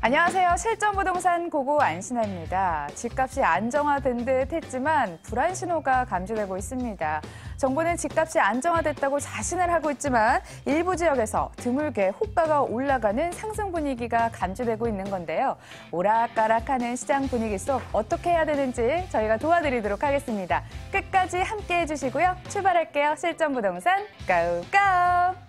안녕하세요. 실전부동산 고고 안신혜입니다. 집값이 안정화된 듯 했지만 불안 신호가 감지되고 있습니다. 정부는 집값이 안정화됐다고 자신을 하고 있지만 일부 지역에서 드물게 호가가 올라가는 상승 분위기가 감지되고 있는 건데요. 오락가락하는 시장 분위기 속 어떻게 해야 되는지 저희가 도와드리도록 하겠습니다. 끝까지 함께해 주시고요. 출발할게요. 실전부동산 고고!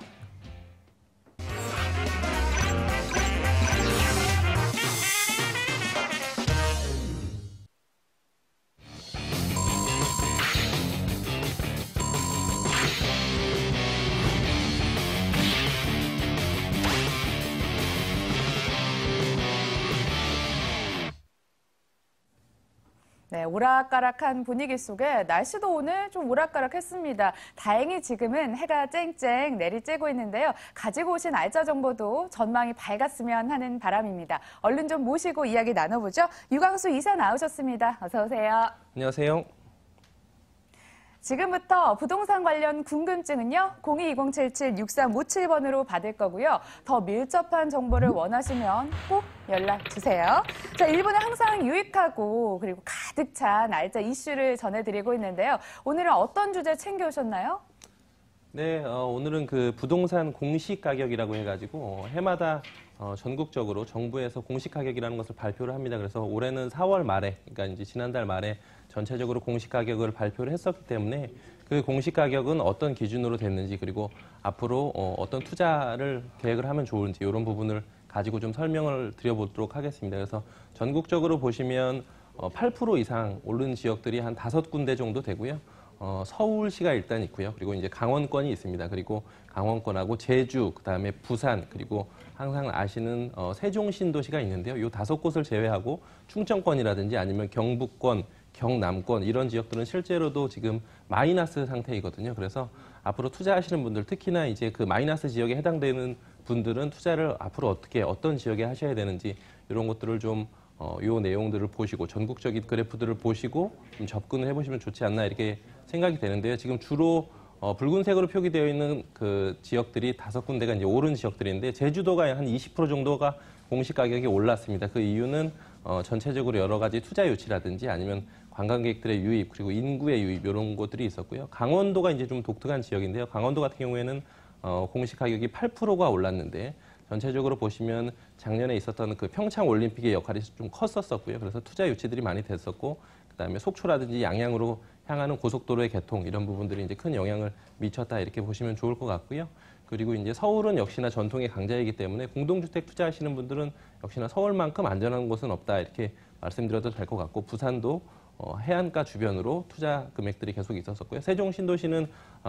네, 오락가락한 분위기 속에 날씨도 오늘 좀 오락가락했습니다. 다행히 지금은 해가 쨍쨍 내리쬐고 있는데요. 가지고 오신 알짜 정보도 전망이 밝았으면 하는 바람입니다. 얼른 좀 모시고 이야기 나눠보죠. 유광수 이사 나오셨습니다. 어서 오세요. 안녕하세요. 지금부터 부동산 관련 궁금증은요. 022077-6357번으로 받을 거고요. 더 밀접한 정보를 원하시면 꼭 연락 주세요. 자, 1부는 항상 유익하고 그리고 가득 찬 알짜 이슈를 전해드리고 있는데요. 오늘은 어떤 주제 챙겨오셨나요? 네, 오늘은 그 부동산 공시가격이라고 해가지고 해마다 전국적으로 정부에서 공시가격이라는 것을 발표를 합니다. 그래서 올해는 4월 말에, 그러니까 이제 지난달 말에 전체적으로 공시가격을 발표를 했었기 때문에 그 공시가격은 어떤 기준으로 됐는지 그리고 앞으로 어떤 투자를 계획을 하면 좋은지 이런 부분을 가지고 좀 설명을 드려보도록 하겠습니다. 그래서 전국적으로 보시면 8% 이상 오른 지역들이 한 5군데 정도 되고요. 서울시가 일단 있고요. 그리고 이제 강원권이 있습니다. 그리고 강원권하고 제주, 그다음에 부산, 그리고 항상 아시는 세종신도시가 있는데요. 이 5곳을 제외하고 충청권이라든지 아니면 경북권, 경남권 이런 지역들은 실제로도 지금 마이너스 상태이거든요. 그래서 앞으로 투자하시는 분들, 특히나 이제 그 마이너스 지역에 해당되는 분들은 투자를 앞으로 어떤 지역에 하셔야 되는지 이런 것들을 좀 요 내용들을 보시고 전국적인 그래프들을 보시고 좀 접근을 해보시면 좋지 않나 이렇게 생각이 되는데요. 지금 주로 붉은색으로 표기되어 있는 그 지역들이 5군데가 이제 오른 지역들인데 제주도가 한 20% 정도가 공시 가격이 올랐습니다. 그 이유는 전체적으로 여러 가지 투자 유치라든지 아니면 관광객들의 유입 그리고 인구의 유입 이런 것들이 있었고요. 강원도가 이제 좀 독특한 지역인데요. 강원도 같은 경우에는 공시 가격이 8%가 올랐는데 전체적으로 보시면 작년에 있었던 그 평창 올림픽의 역할이 좀 컸었고요. 그래서 투자 유치들이 많이 됐었고, 그다음에 속초라든지 양양으로 향하는 고속도로의 개통 이런 부분들이 이제 큰 영향을 미쳤다 이렇게 보시면 좋을 것 같고요. 그리고 이제 서울은 역시나 전통의 강자이기 때문에 공동주택 투자하시는 분들은 역시나 서울만큼 안전한 곳은 없다 이렇게 말씀드려도 될 것 같고, 부산도 해안가 주변으로 투자 금액들이 계속 있었었고요. 세종신도시는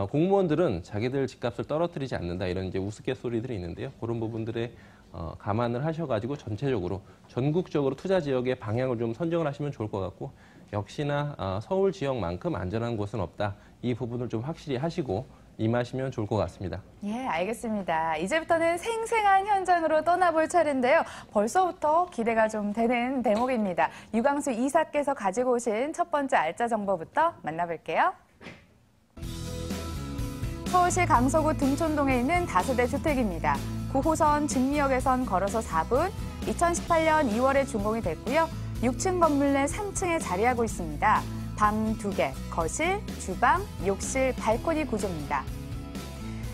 공무원들은 자기들 집값을 떨어뜨리지 않는다 이런 이제 우스갯소리들이 있는데요. 그런 부분들에 감안을 하셔가지고 전체적으로 전국적으로 투자 지역의 방향을 좀 선정을 하시면 좋을 것 같고, 역시나 서울 지역만큼 안전한 곳은 없다. 이 부분을 좀 확실히 하시고 임하시면 좋을 것 같습니다. 예, 알겠습니다. 이제부터는 생생한 현장으로 떠나볼 차례인데요. 벌써부터 기대가 좀 되는 대목입니다. 유광수 이사께서 가지고 오신 첫 번째 알짜 정보부터 만나볼게요. 서울시 강서구 등촌동에 있는 다세대 주택입니다. 9호선 증리역에선 걸어서 4분, 2018년 2월에 준공이 됐고요. 6층 건물 내 3층에 자리하고 있습니다. 방 2개, 거실, 주방, 욕실, 발코니 구조입니다.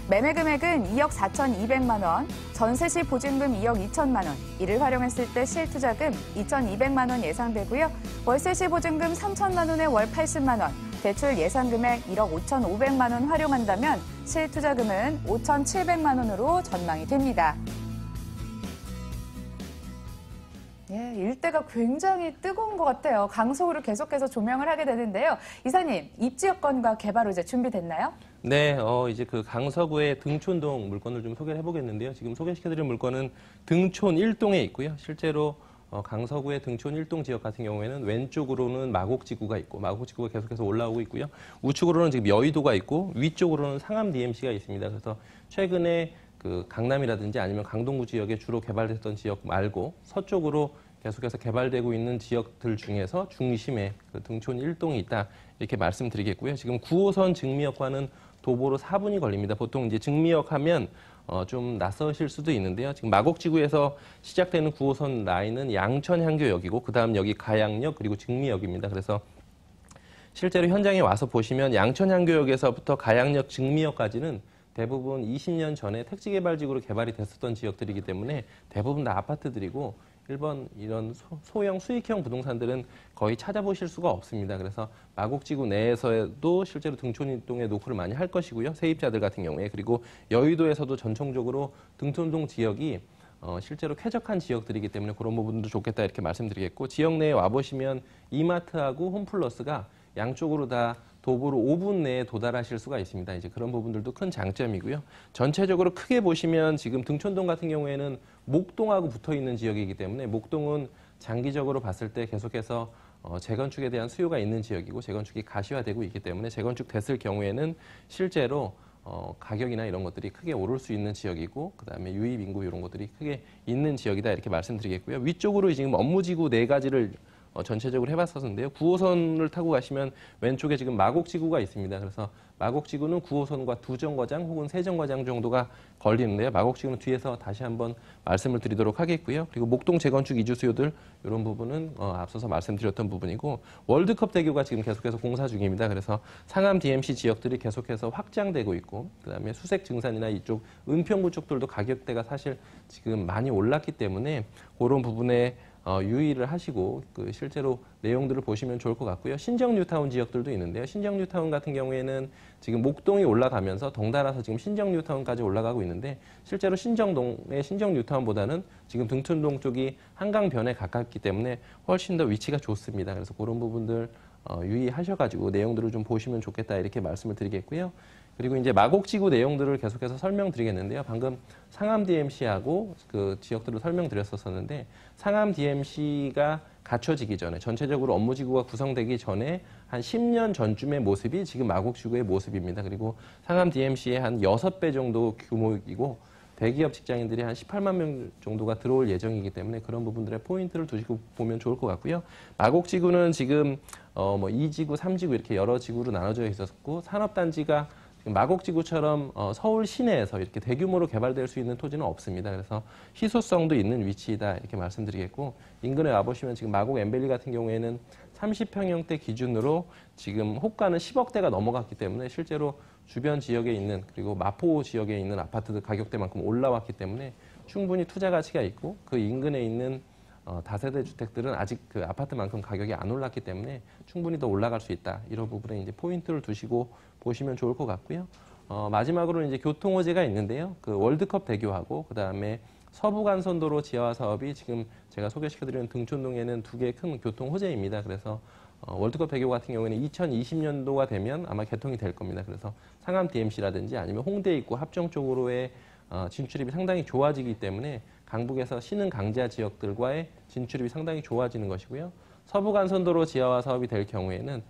매매 금액은 2억 4,200만 원, 전세 시 보증금 2억 2천만 원, 이를 활용했을 때 실투자금 2,200만 원 예상되고요. 월세 시 보증금 3천만 원에 월 80만 원, 대출 예상 금액 1억 5,500만 원 활용한다면 실투자금은 5,700만 원으로 전망이 됩니다. 예, 일대가 굉장히 뜨거운 것 같아요. 강서구를 계속해서 조명을 하게 되는데요. 이사님, 입지 여건과 개발 호재 준비됐나요? 네, 이제 그 강서구의 등촌동 물건을 좀 소개를 해보겠는데요. 지금 소개시켜드린 물건은 등촌 1동에 있고요. 실제로 강서구의 등촌 1동 지역 같은 경우에는 왼쪽으로는 마곡지구가 있고, 마곡지구가 계속해서 올라오고 있고요. 우측으로는 지금 여의도가 있고, 위쪽으로는 상암 DMC가 있습니다. 그래서 최근에 그 강남이라든지 아니면 강동구 지역에 주로 개발됐던 지역 말고 서쪽으로 계속해서 개발되고 있는 지역들 중에서 중심에 그 등촌 1동이 있다 이렇게 말씀드리겠고요. 지금 9호선 증미역과는 도보로 4분이 걸립니다. 보통 이제 증미역 하면 좀 낯서실 수도 있는데요. 지금 마곡지구에서 시작되는 9호선 라인은 양천향교역이고 그다음 여기 가양역 그리고 증미역입니다. 그래서 실제로 현장에 와서 보시면 양천향교역에서부터 가양역 증미역까지는 대부분 20년 전에 택지개발지구로 개발이 됐었던 지역들이기 때문에 대부분 다 아파트들이고 일본 이런 소형 수익형 부동산들은 거의 찾아보실 수가 없습니다. 그래서 마곡지구 내에서도 실제로 등촌동에 노후를 많이 할 것이고요. 세입자들 같은 경우에. 그리고 여의도에서도 전통적으로 등촌동 지역이 실제로 쾌적한 지역들이기 때문에 그런 부분도 좋겠다 이렇게 말씀드리겠고 지역 내에 와보시면 이마트하고 홈플러스가 양쪽으로 다 도보로 5분 내에 도달하실 수가 있습니다. 이제 그런 부분들도 큰 장점이고요. 전체적으로 크게 보시면 지금 등촌동 같은 경우에는 목동하고 붙어 있는 지역이기 때문에 목동은 장기적으로 봤을 때 계속해서 재건축에 대한 수요가 있는 지역이고 재건축이 가시화되고 있기 때문에 재건축 됐을 경우에는 실제로 가격이나 이런 것들이 크게 오를 수 있는 지역이고 그다음에 유입 인구 이런 것들이 크게 있는 지역이다 이렇게 말씀드리겠고요. 위쪽으로 지금 업무지구 4가지를 전체적으로 해봤었는데요. 9호선을 타고 가시면 왼쪽에 지금 마곡지구가 있습니다. 그래서 마곡지구는 9호선과 2정거장 혹은 3정거장 정도가 걸리는데요. 마곡지구는 뒤에서 다시 한번 말씀을 드리도록 하겠고요. 그리고 목동 재건축 이주 수요들 이런 부분은 앞서서 말씀드렸던 부분이고 월드컵 대교가 지금 계속해서 공사 중입니다. 그래서 상암 DMC 지역들이 계속해서 확장되고 있고 그다음에 수색 증산이나 이쪽 은평구 쪽들도 가격대가 사실 지금 많이 올랐기 때문에 그런 부분에 유의를 하시고 실제로 내용들을 보시면 좋을 것 같고요. 신정 뉴타운 지역들도 있는데요. 신정 뉴타운 같은 경우에는 지금 목동이 올라가면서 덩달아서 지금 신정 뉴타운까지 올라가고 있는데 실제로 신정동의 신정 뉴타운보다는 지금 등촌동 쪽이 한강변에 가깝기 때문에 훨씬 더 위치가 좋습니다. 그래서 그런 부분들 유의하셔가지고 내용들을 좀 보시면 좋겠다 이렇게 말씀을 드리겠고요. 그리고 이제 마곡지구 내용들을 계속해서 설명드리겠는데요. 방금 상암 DMC하고 그 지역들을 설명드렸었는데 상암 DMC가 갖춰지기 전에 전체적으로 업무지구가 구성되기 전에 한 10년 전쯤의 모습이 지금 마곡지구의 모습입니다. 그리고 상암 DMC의 한 6배 정도 규모이고 대기업 직장인들이 한 18만 명 정도가 들어올 예정이기 때문에 그런 부분들의 포인트를 두시고 보면 좋을 것 같고요. 마곡지구는 지금 2지구, 3지구 이렇게 여러 지구로 나눠져 있었고 산업단지가 마곡지구처럼 서울 시내에서 이렇게 대규모로 개발될 수 있는 토지는 없습니다. 그래서 희소성도 있는 위치이다 이렇게 말씀드리겠고 인근에 와보시면 지금 마곡 엠벨리 같은 경우에는 30평형대 기준으로 지금 호가는 10억대가 넘어갔기 때문에 실제로 주변 지역에 있는 그리고 마포 지역에 있는 아파트들 가격대만큼 올라왔기 때문에 충분히 투자 가치가 있고 그 인근에 있는 다세대 주택들은 아직 그 아파트만큼 가격이 안 올랐기 때문에 충분히 더 올라갈 수 있다. 이런 부분에 이제 포인트를 두시고 보시면 좋을 것 같고요. 마지막으로 이제 교통 호재가 있는데요. 그 월드컵 대교하고 그 다음에 서부간선도로 지하화 사업이 지금 제가 소개시켜드리는 등촌동에는 2개의 큰 교통 호재입니다. 그래서 월드컵 대교 같은 경우에는 2020년도가 되면 아마 개통이 될 겁니다. 그래서 상암 DMC라든지 아니면 홍대 입구 합정 쪽으로의 진출입이 상당히 좋아지기 때문에 강북에서 신흥 강자 지역들과의 진출입이 상당히 좋아지는 것이고요. 서부간선도로 지하화 사업이 될 경우에는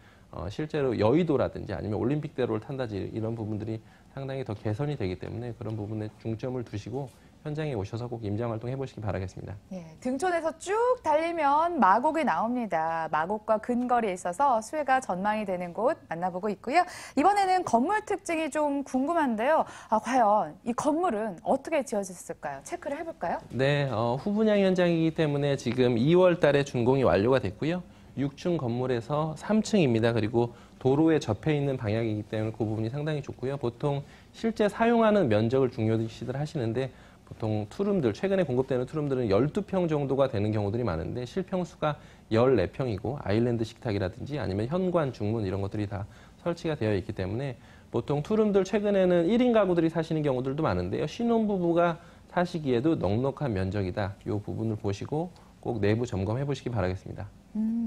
실제로 여의도라든지 아니면 올림픽대로를 탄다지 이런 부분들이 상당히 더 개선이 되기 때문에 그런 부분에 중점을 두시고 현장에 오셔서 꼭 임장활동 해보시기 바라겠습니다. 예, 등촌에서 쭉 달리면 마곡이 나옵니다. 마곡과 근거리에 있어서 수혜가 전망이 되는 곳 만나보고 있고요. 이번에는 건물 특징이 좀 궁금한데요. 과연 이 건물은 어떻게 지어졌을까요? 체크를 해볼까요? 네, 후분양 현장이기 때문에 지금 2월 달에 준공이 완료가 됐고요. 6층 건물에서 3층입니다. 그리고 도로에 접해 있는 방향이기 때문에 그 부분이 상당히 좋고요. 보통 실제 사용하는 면적을 중요시들 하시는데 보통 투룸들, 최근에 공급되는 투룸들은 12평 정도가 되는 경우들이 많은데 실평수가 14평이고 아일랜드 식탁이라든지 아니면 현관, 중문 이런 것들이 다 설치가 되어 있기 때문에 보통 투룸들 최근에는 1인 가구들이 사시는 경우들도 많은데요. 신혼부부가 사시기에도 넉넉한 면적이다. 이 부분을 보시고 꼭 내부 점검해 보시기 바라겠습니다.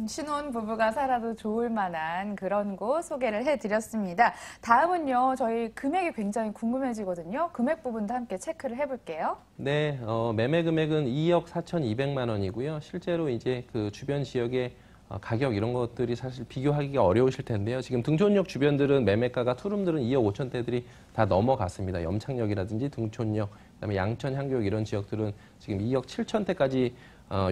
신혼 부부가 살아도 좋을 만한 그런 곳 소개를 해드렸습니다. 다음은요, 저희 금액이 굉장히 궁금해지거든요. 금액 부분도 함께 체크를 해볼게요. 네, 매매 금액은 2억 4,200만 원이고요. 실제로 이제 그 주변 지역의 가격 이런 것들이 사실 비교하기가 어려우실 텐데요. 지금 등촌역 주변들은 매매가가 투룸들은 2억 5천대들이 다 넘어갔습니다. 염창역이라든지 등촌역, 그다음에 양천, 향교역 이런 지역들은 지금 2억 7천대까지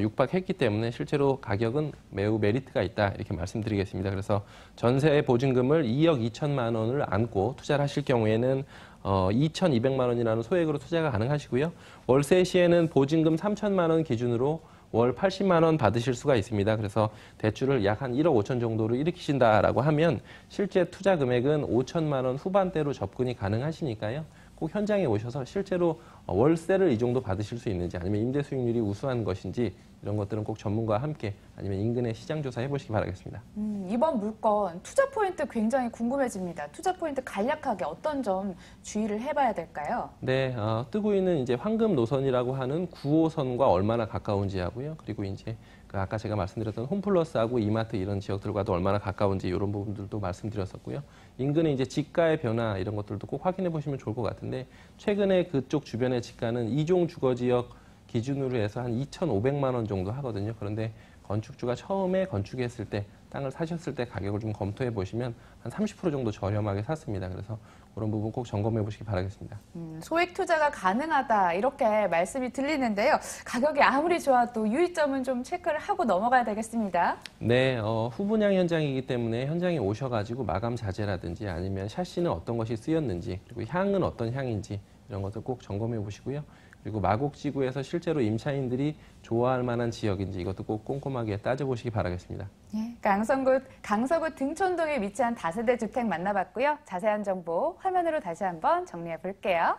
육박했기 때문에 실제로 가격은 매우 메리트가 있다 이렇게 말씀드리겠습니다. 그래서 전세 보증금을 2억 2천만 원을 안고 투자를 하실 경우에는 2,200만 원이라는 소액으로 투자가 가능하시고요. 월세 시에는 보증금 3천만 원 기준으로 월 80만 원 받으실 수가 있습니다. 그래서 대출을 약 한 1억 5천 정도로 일으키신다라고 하면 실제 투자 금액은 5천만 원 후반대로 접근이 가능하시니까요. 꼭 현장에 오셔서 실제로 월세를 이 정도 받으실 수 있는지 아니면 임대 수익률이 우수한 것인지 이런 것들은 꼭 전문가와 함께 아니면 인근의 시장 조사 해보시기 바라겠습니다. 이번 물건 투자 포인트 굉장히 궁금해집니다. 투자 포인트 간략하게 어떤 점 주의를 해봐야 될까요? 네, 뜨고 있는 이제 황금 노선이라고 하는 9호선과 얼마나 가까운지 하고요. 그리고 이제 그 아까 제가 말씀드렸던 홈플러스하고 이마트 이런 지역들과도 얼마나 가까운지 이런 부분들도 말씀드렸었고요. 인근의 이제 지가의 변화 이런 것들도 꼭 확인해 보시면 좋을 것 같은데 최근에 그쪽 주변의 지가는 이종 주거 지역 기준으로 해서 한 2,500만 원 정도 하거든요. 그런데 건축주가 처음에 건축했을 때 땅을 사셨을 때 가격을 좀 검토해 보시면 한 30% 정도 저렴하게 샀습니다. 그래서 그런 부분 꼭 점검해 보시기 바라겠습니다. 소액 투자가 가능하다 이렇게 말씀이 들리는데요. 가격이 아무리 좋아도 유의점은 좀 체크를 하고 넘어가야 되겠습니다. 네, 후분양 현장이기 때문에 현장에 오셔가지고 마감 자재라든지 아니면 샤시는 어떤 것이 쓰였는지 그리고 향은 어떤 향인지 이런 것들 꼭 점검해 보시고요. 그리고 마곡지구에서 실제로 임차인들이 좋아할 만한 지역인지 이것도 꼭 꼼꼼하게 따져보시기 바라겠습니다. 예, 강서구 등촌동에 위치한 다세대 주택 만나봤고요. 자세한 정보 화면으로 다시 한번 정리해 볼게요.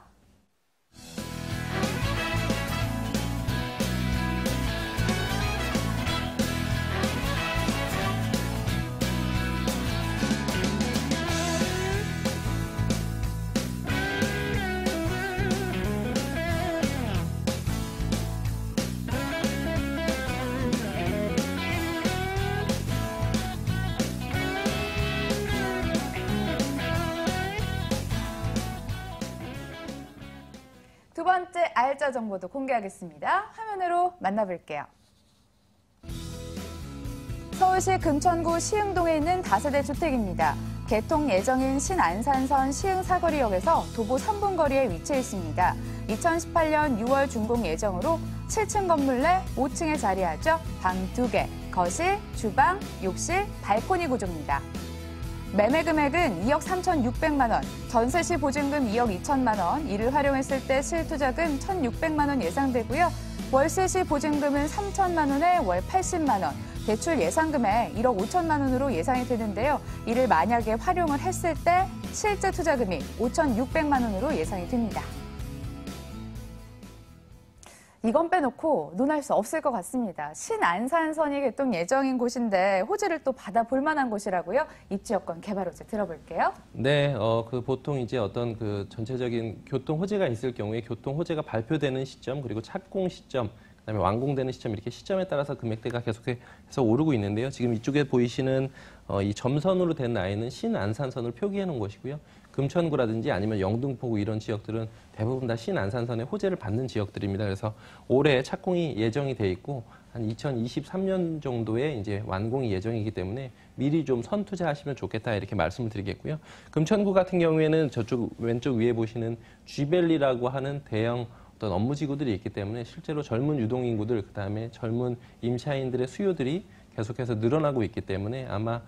두 번째 알짜 정보도 공개하겠습니다. 화면으로 만나볼게요. 서울시 금천구 시흥동에 있는 다세대 주택입니다. 개통 예정인 신안산선 시흥사거리역에서 도보 3분 거리에 위치해 있습니다. 2018년 6월 준공 예정으로 7층 건물 내 5층에 자리하죠. 방 2개, 거실, 주방, 욕실, 발코니 구조입니다. 매매 금액은 2억 3,600만 원, 전세 시 보증금 2억 2천만 원, 이를 활용했을 때 실투자금 1,600만 원 예상되고요. 월세 시 보증금은 3천만 원에 월 80만 원, 대출 예상금액 1억 5천만 원으로 예상이 되는데요. 이를 만약에 활용을 했을 때 실제 투자금이 5,600만 원으로 예상이 됩니다. 이건 빼놓고 논할 수 없을 것 같습니다. 신안산선이 개통 예정인 곳인데 호재를 또 받아볼 만한 곳이라고요. 입지 여건 개발 호재 들어볼게요. 네, 보통 이제 어떤 그 전체적인 교통 호재가 있을 경우에 교통 호재가 발표되는 시점 그리고 착공 시점 그다음에 완공되는 시점 이렇게 시점에 따라서 금액대가 계속해서 오르고 있는데요. 지금 이쪽에 보이시는 이 점선으로 된 라인은 신안산선을 표기해 놓은 곳이고요. 금천구라든지 아니면 영등포구 이런 지역들은 대부분 다 신안산선의 호재를 받는 지역들입니다. 그래서 올해 착공이 예정이 돼 있고 한 2023년 정도에 이제 완공이 예정이기 때문에 미리 좀 선투자하시면 좋겠다 이렇게 말씀을 드리겠고요. 금천구 같은 경우에는 저쪽 왼쪽 위에 보시는 쥐벨리라고 하는 대형 어떤 업무지구들이 있기 때문에 실제로 젊은 유동인구들 그다음에 젊은 임차인들의 수요들이 계속해서 늘어나고 있기 때문에 아마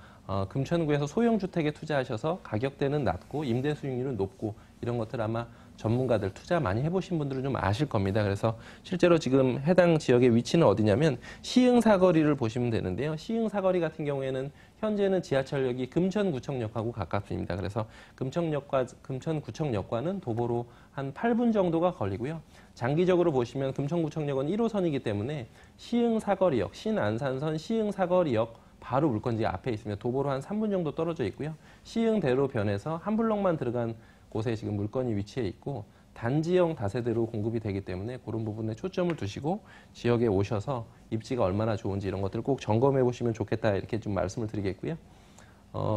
금천구에서 소형주택에 투자하셔서 가격대는 낮고 임대 수익률은 높고 이런 것들 아마 전문가들 투자 많이 해보신 분들은 좀 아실 겁니다. 그래서 실제로 지금 해당 지역의 위치는 어디냐면 시흥사거리를 보시면 되는데요. 시흥사거리 같은 경우에는 현재는 지하철역이 금천구청역하고 가깝습니다. 그래서 금천구청역과는 도보로 한 8분 정도가 걸리고요. 장기적으로 보시면 금천구청역은 1호선이기 때문에 시흥사거리역, 신안산선 시흥사거리역 바로 물건지 앞에 있으며 도보로 한 3분 정도 떨어져 있고요. 시흥대로 변해서 한 블럭만 들어간 곳에 지금 물건이 위치해 있고 단지형 다세대로 공급이 되기 때문에 그런 부분에 초점을 두시고 지역에 오셔서 입지가 얼마나 좋은지 이런 것들을 꼭 점검해 보시면 좋겠다 이렇게 좀 말씀을 드리겠고요.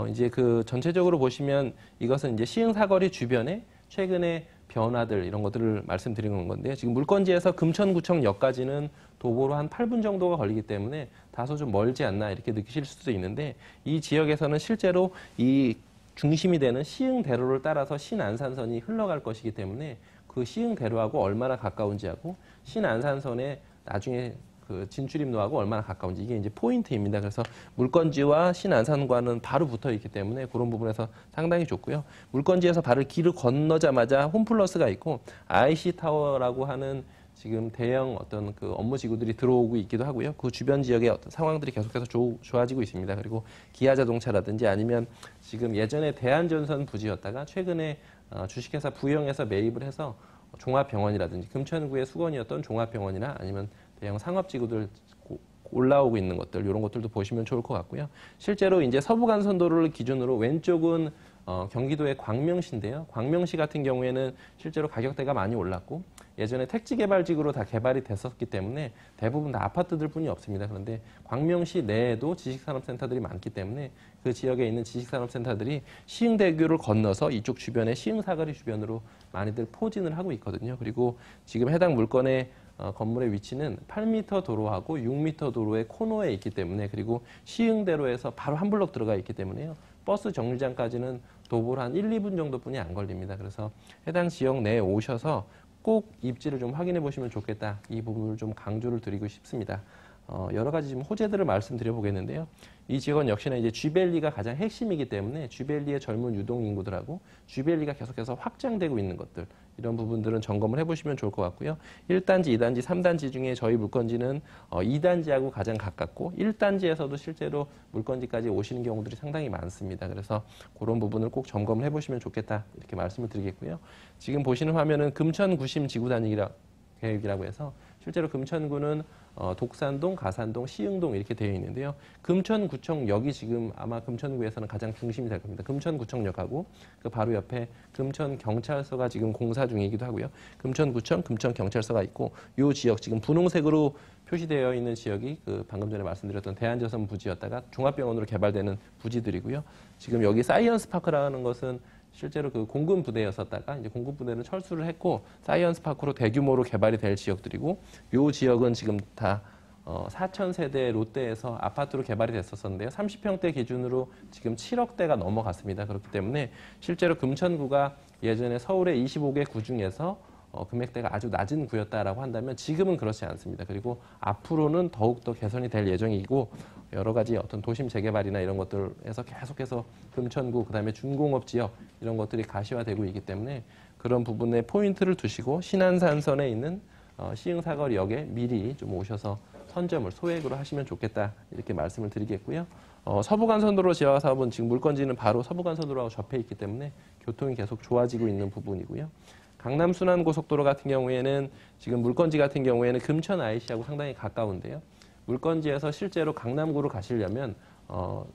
이제 그 전체적으로 보시면 이것은 이제 시흥사거리 주변에 최근에 변화들 이런 것들을 말씀드리는 건데요. 지금 물건지에서 금천구청역까지는 도보로 한 8분 정도가 걸리기 때문에 다소 좀 멀지 않나 이렇게 느끼실 수도 있는데 이 지역에서는 실제로 이 중심이 되는 시흥대로를 따라서 신안산선이 흘러갈 것이기 때문에 그 시흥대로하고 얼마나 가까운지하고 신안산선에 나중에 그 진출입로하고 얼마나 가까운지 이게 이제 포인트입니다. 그래서 물건지와 신안산과는 바로 붙어 있기 때문에 그런 부분에서 상당히 좋고요. 물건지에서 바로 길을 건너자마자 홈플러스가 있고 IC 타워라고 하는 지금 대형 어떤 그 업무 지구들이 들어오고 있기도 하고요. 그 주변 지역의 어떤 상황들이 계속해서 좋아지고 있습니다. 그리고 기아자동차라든지 아니면 지금 예전에 대한전선 부지였다가 최근에 주식회사 부영에서 매입을 해서 종합병원이라든지 금천구의 수건이었던 종합병원이나 아니면 대형 상업지구들 올라오고 있는 것들 이런 것들도 보시면 좋을 것 같고요. 실제로 이제 서부간선도로를 기준으로 왼쪽은 경기도의 광명시인데요. 광명시 같은 경우에는 실제로 가격대가 많이 올랐고 예전에 택지개발지구로 다 개발이 됐었기 때문에 대부분 다 아파트들 뿐이 없습니다. 그런데 광명시 내에도 지식산업센터들이 많기 때문에 그 지역에 있는 지식산업센터들이 시흥대교를 건너서 이쪽 주변에 시흥사거리 주변으로 많이들 포진을 하고 있거든요. 그리고 지금 해당 물건의 건물의 위치는 8m 도로하고 6m 도로의 코너에 있기 때문에 그리고 시흥대로에서 바로 한 블록 들어가 있기 때문에요. 버스 정류장까지는 도보로 한 1, 2분 정도뿐이 안 걸립니다. 그래서 해당 지역 내에 오셔서 꼭 입지를 좀 확인해 보시면 좋겠다. 이 부분을 좀 강조를 드리고 싶습니다. 여러 가지 지금 호재들을 말씀드려 보겠는데요. 이 지역은 역시나 이제 쥐밸리가 가장 핵심이기 때문에 쥐밸리의 젊은 유동 인구들하고 쥐밸리가 계속해서 확장되고 있는 것들 이런 부분들은 점검을 해보시면 좋을 것 같고요. 1단지, 2단지, 3단지 중에 저희 물건지는 2단지하고 가장 가깝고 1단지에서도 실제로 물건지까지 오시는 경우들이 상당히 많습니다. 그래서 그런 부분을 꼭 점검을 해보시면 좋겠다 이렇게 말씀을 드리겠고요. 지금 보시는 화면은 금천구심 지구단위라 계획이라고 해서 실제로 금천구는 독산동, 가산동, 시흥동 이렇게 되어 있는데요. 금천구청역이 지금 아마 금천구에서는 가장 중심이 될 겁니다. 금천구청역하고 그 바로 옆에 금천경찰서가 지금 공사 중이기도 하고요. 금천구청, 금천경찰서가 있고 이 지역 지금 분홍색으로 표시되어 있는 지역이 그 방금 전에 말씀드렸던 대한전선 부지였다가 종합병원으로 개발되는 부지들이고요. 지금 여기 사이언스파크라는 것은 실제로 그 공군 부대였었다가 이제 공군 부대는 철수를 했고 사이언스 파크로 대규모로 개발이 될 지역들이고 요 지역은 지금 다 4,000세대 롯데에서 아파트로 개발이 됐었었는데요. 30평대 기준으로 지금 7억대가 넘어갔습니다. 그렇기 때문에 실제로 금천구가 예전에 서울의 25개 구 중에서 금액대가 아주 낮은 구였다라고 한다면 지금은 그렇지 않습니다. 그리고 앞으로는 더욱더 개선이 될 예정이고 여러 가지 어떤 도심 재개발이나 이런 것들에서 계속해서 금천구 그다음에 준공업 지역 이런 것들이 가시화되고 있기 때문에 그런 부분에 포인트를 두시고 신안산선에 있는 시흥사거리역에 미리 좀 오셔서 선점을 소액으로 하시면 좋겠다 이렇게 말씀을 드리겠고요. 서부간선도로 지하 사업은 지금 물건지는 바로 서부간선도로하고 접해 있기 때문에 교통이 계속 좋아지고 있는 부분이고요. 강남순환고속도로 같은 경우에는 지금 물건지 같은 경우에는 금천 IC하고 상당히 가까운데요. 물건지에서 실제로 강남구로 가시려면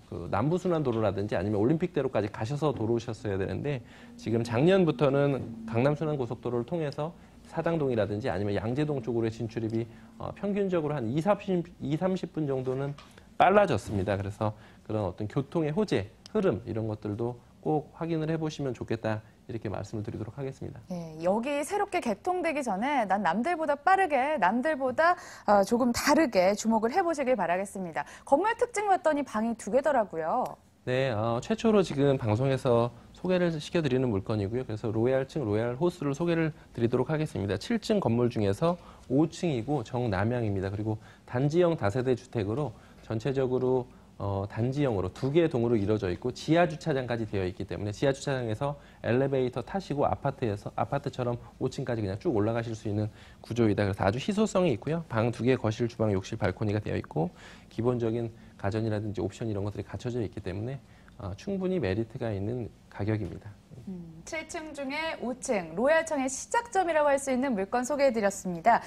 그 남부순환도로라든지 아니면 올림픽대로까지 가셔서 도로오셨어야 되는데 지금 작년부터는 강남순환고속도로를 통해서 사당동이라든지 아니면 양재동 쪽으로의 진출입이 평균적으로 한 30분 정도는 빨라졌습니다. 그래서 그런 어떤 교통의 호재, 흐름 이런 것들도 꼭 확인을 해보시면 좋겠다. 이렇게 말씀을 드리도록 하겠습니다. 네, 여기 새롭게 개통되기 전에 난 남들보다 빠르게, 남들보다 조금 다르게 주목을 해보시길 바라겠습니다. 건물 특징 봤더니 방이 2개더라고요. 네, 최초로 지금 방송에서 소개를 시켜드리는 물건이고요. 그래서 로얄층, 로얄 호스를 소개를 드리도록 하겠습니다. 7층 건물 중에서 5층이고 정남향입니다. 그리고 단지형 다세대 주택으로 전체적으로 단지형으로 2개의 동으로 이루어져 있고 지하 주차장까지 되어 있기 때문에 지하 주차장에서 엘리베이터 타시고 아파트처럼 5층까지 그냥 쭉 올라가실 수 있는 구조이다. 그래서 아주 희소성이 있고요. 방 2개, 거실, 주방, 욕실, 발코니가 되어 있고 기본적인 가전이라든지 옵션 이런 것들이 갖춰져 있기 때문에 충분히 메리트가 있는 가격입니다. 7층 중에 5층, 로얄청의 시작점이라고 할 수 있는 물건 소개해드렸습니다.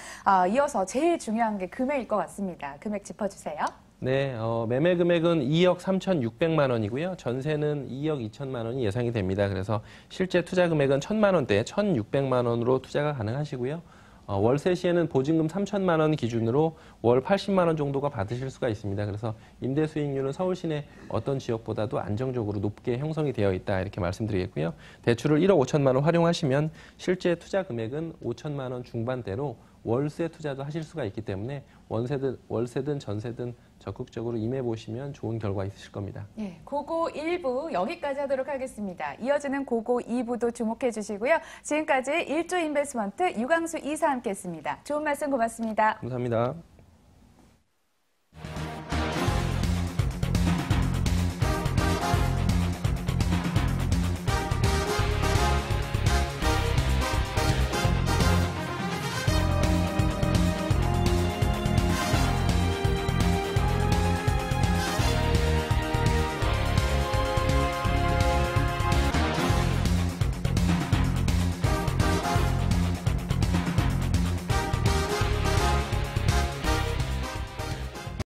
이어서 제일 중요한 게 금액일 것 같습니다. 금액 짚어주세요. 네, 매매 금액은 2억 3,600만 원이고요. 전세는 2억 2천만 원이 예상이 됩니다. 그래서 실제 투자 금액은 1,000만 원대, 1,600만 원으로 투자가 가능하시고요. 월세 시에는 보증금 3천만 원 기준으로 월 80만 원 정도가 받으실 수가 있습니다. 그래서 임대 수익률은 서울 시내 어떤 지역보다도 안정적으로 높게 형성이 되어 있다 이렇게 말씀드리겠고요. 대출을 1억 5천만 원 활용하시면 실제 투자 금액은 5천만 원 중반대로 월세 투자도 하실 수가 있기 때문에 월세든 전세든 적극적으로 임해보시면 좋은 결과 있으실 겁니다. 예, 고고 1부 여기까지 하도록 하겠습니다. 이어지는 고고 2부도 주목해 주시고요. 지금까지 일조 인베스트먼트 유광수 이사와 함께했습니다. 좋은 말씀 고맙습니다. 감사합니다.